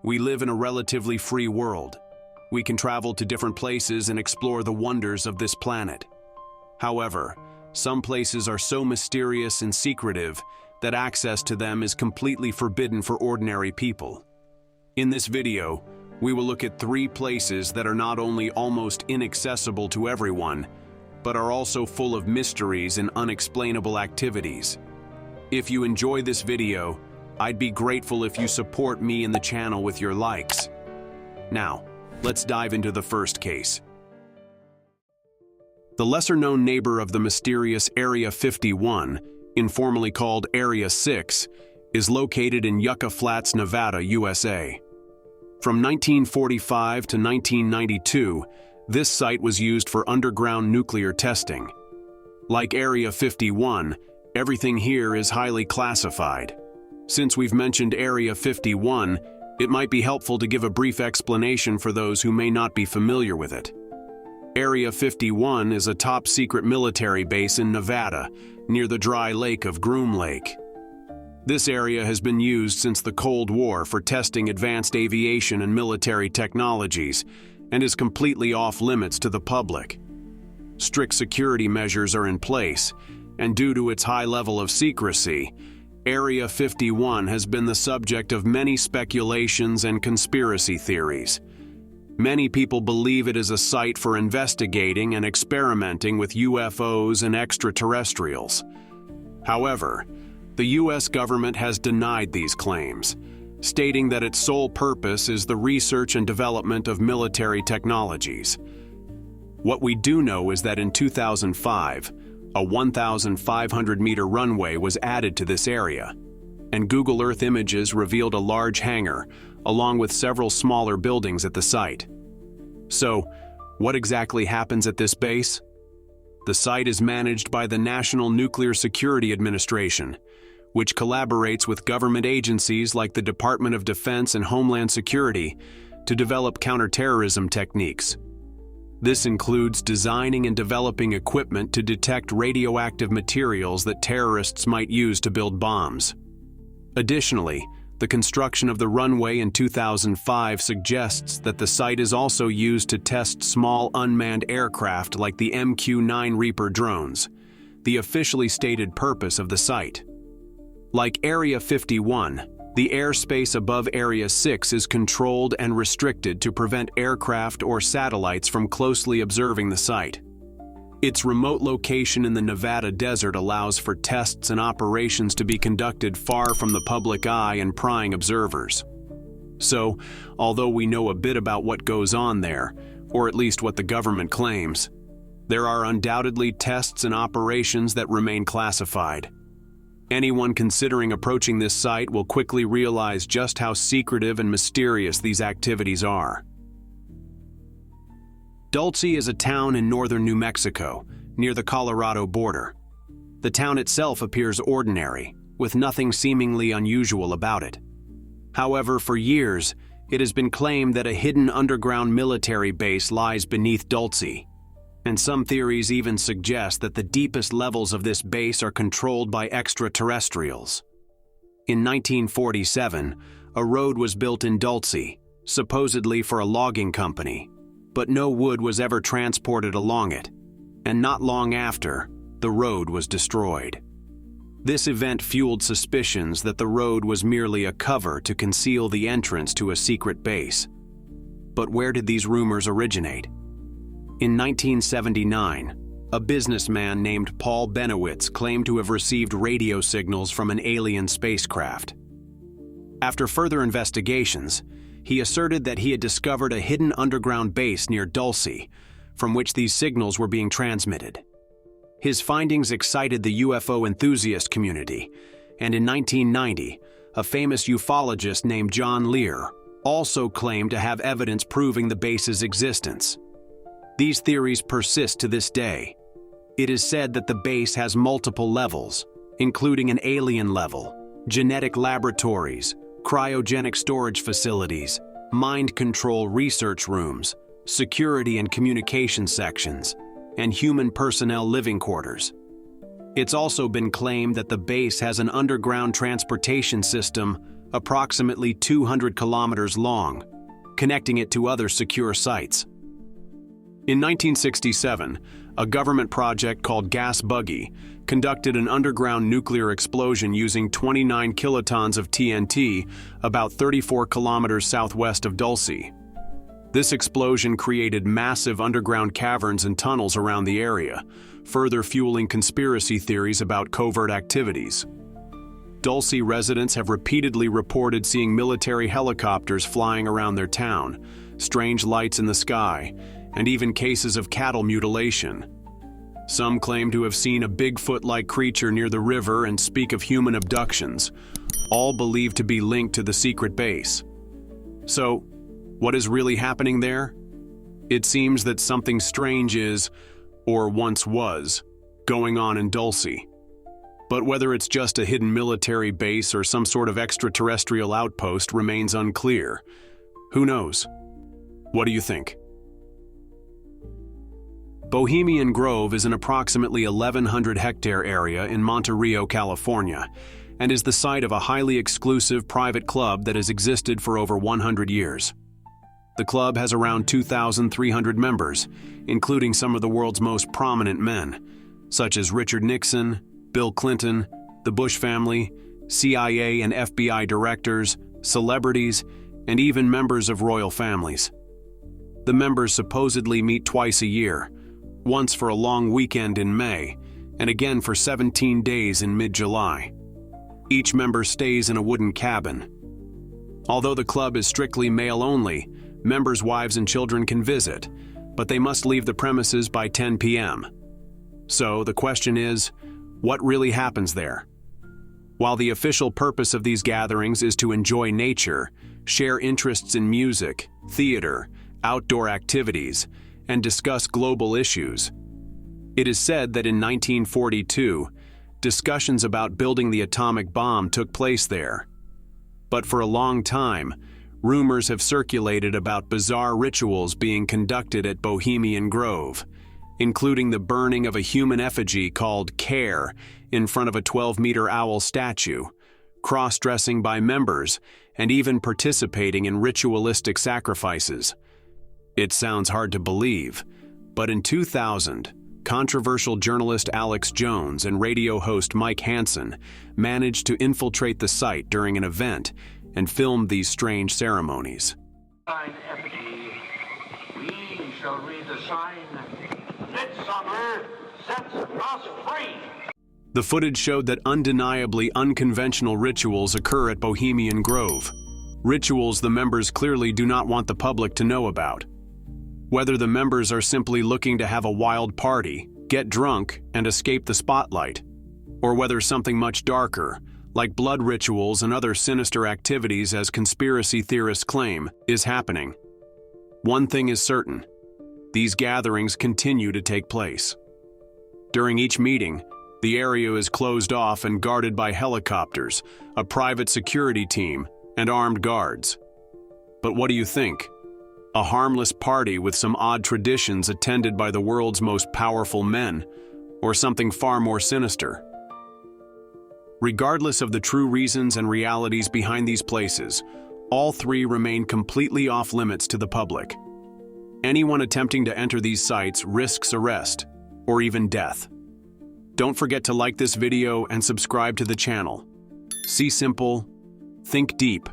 We live in a relatively free world. We can travel to different places and explore the wonders of this planet. However, some places are so mysterious and secretive that access to them is completely forbidden for ordinary people. In this video, we will look at 3 places that are not only almost inaccessible to everyone, but are also full of mysteries and unexplainable activities. If you enjoy this video, I'd be grateful if you support me and the channel with your likes. Now, let's dive into the first case. The lesser-known neighbor of the mysterious Area 51, informally called Area 6, is located in Yucca Flats, Nevada, USA. From 1945 to 1992, this site was used for underground nuclear testing. Like Area 51, everything here is highly classified. Since we've mentioned Area 51, it might be helpful to give a brief explanation for those who may not be familiar with it. Area 51 is a top-secret military base in Nevada, near the dry lake of Groom Lake. This area has been used since the Cold War for testing advanced aviation and military technologies, and is completely off-limits to the public. Strict security measures are in place, and due to its high level of secrecy, Area 51 has been the subject of many speculations and conspiracy theories. Many people believe it is a site for investigating and experimenting with UFOs and extraterrestrials. However, the U.S. government has denied these claims, stating that its sole purpose is the research and development of military technologies. What we do know is that in 2005, a 1,500-meter runway was added to this area, and Google Earth images revealed a large hangar, along with several smaller buildings at the site. So, what exactly happens at this base? The site is managed by the National Nuclear Security Administration, which collaborates with government agencies like the Department of Defense and Homeland Security to develop counterterrorism techniques. This includes designing and developing equipment to detect radioactive materials that terrorists might use to build bombs. Additionally, the construction of the runway in 2005 suggests that the site is also used to test small unmanned aircraft like the MQ-9 Reaper drones, the officially stated purpose of the site. Like Area 51, the airspace above Area 6 is controlled and restricted to prevent aircraft or satellites from closely observing the site. Its remote location in the Nevada desert allows for tests and operations to be conducted far from the public eye and prying observers. So, although we know a bit about what goes on there, or at least what the government claims, there are undoubtedly tests and operations that remain classified. Anyone considering approaching this site will quickly realize just how secretive and mysterious these activities are. Dulce is a town in northern New Mexico, near the Colorado border. The town itself appears ordinary, with nothing seemingly unusual about it. However, for years, it has been claimed that a hidden underground military base lies beneath Dulce, and some theories even suggest that the deepest levels of this base are controlled by extraterrestrials. In 1947, a road was built in Dulce, supposedly for a logging company, but no wood was ever transported along it, and not long after, the road was destroyed. This event fueled suspicions that the road was merely a cover to conceal the entrance to a secret base. But where did these rumors originate? In 1979, a businessman named Paul Benowitz claimed to have received radio signals from an alien spacecraft. After further investigations, he asserted that he had discovered a hidden underground base near Dulce, from which these signals were being transmitted. His findings excited the UFO enthusiast community, and in 1990, a famous ufologist named John Lear also claimed to have evidence proving the base's existence. These theories persist to this day. It is said that the base has multiple levels, including an alien level, genetic laboratories, cryogenic storage facilities, mind control research rooms, security and communication sections, and human personnel living quarters. It's also been claimed that the base has an underground transportation system, approximately 200 kilometers long, connecting it to other secure sites. In 1967, a government project called Gas Buggy conducted an underground nuclear explosion using 29 kilotons of TNT about 34 kilometers southwest of Dulce. This explosion created massive underground caverns and tunnels around the area, further fueling conspiracy theories about covert activities. Dulce residents have repeatedly reported seeing military helicopters flying around their town, strange lights in the sky, and even cases of cattle mutilation. Some claim to have seen a Bigfoot-like creature near the river and speak of human abductions, all believed to be linked to the secret base. So, what is really happening there? It seems that something strange is, or once was, going on in Dulce. But whether it's just a hidden military base or some sort of extraterrestrial outpost remains unclear. Who knows? What do you think? Bohemian Grove is an approximately 1,100-hectare area in Monterey, California, and is the site of a highly exclusive private club that has existed for over 100 years. The club has around 2,300 members, including some of the world's most prominent men, such as Richard Nixon, Bill Clinton, the Bush family, CIA and FBI directors, celebrities, and even members of royal families. The members supposedly meet twice a year, once for a long weekend in May, and again for 17 days in mid-July. Each member stays in a wooden cabin. Although the club is strictly male-only, members' wives and children can visit, but they must leave the premises by 10 p.m. So the question is, what really happens there? While the official purpose of these gatherings is to enjoy nature, share interests in music, theater, outdoor activities, and discuss global issues, it is said that in 1942, discussions about building the atomic bomb took place there. But for a long time, rumors have circulated about bizarre rituals being conducted at Bohemian Grove, including the burning of a human effigy called Care in front of a 12-meter owl statue, cross-dressing by members, and even participating in ritualistic sacrifices. It sounds hard to believe, but in 2000, controversial journalist Alex Jones and radio host Mike Hansen managed to infiltrate the site during an event and filmed these strange ceremonies. Effigy, we shall read the sign, Midsummer sets us free. The footage showed that undeniably unconventional rituals occur at Bohemian Grove, rituals the members clearly do not want the public to know about. Whether the members are simply looking to have a wild party, get drunk, and escape the spotlight, or whether something much darker, like blood rituals and other sinister activities as conspiracy theorists claim, is happening. One thing is certain: these gatherings continue to take place. During each meeting, the area is closed off and guarded by helicopters, a private security team, and armed guards. But what do you think? A harmless party with some odd traditions attended by the world's most powerful men, or something far more sinister? Regardless of the true reasons and realities behind these places, all three remain completely off-limits to the public. Anyone attempting to enter these sites risks arrest, or even death. Don't forget to like this video and subscribe to the channel. See simple, think deep,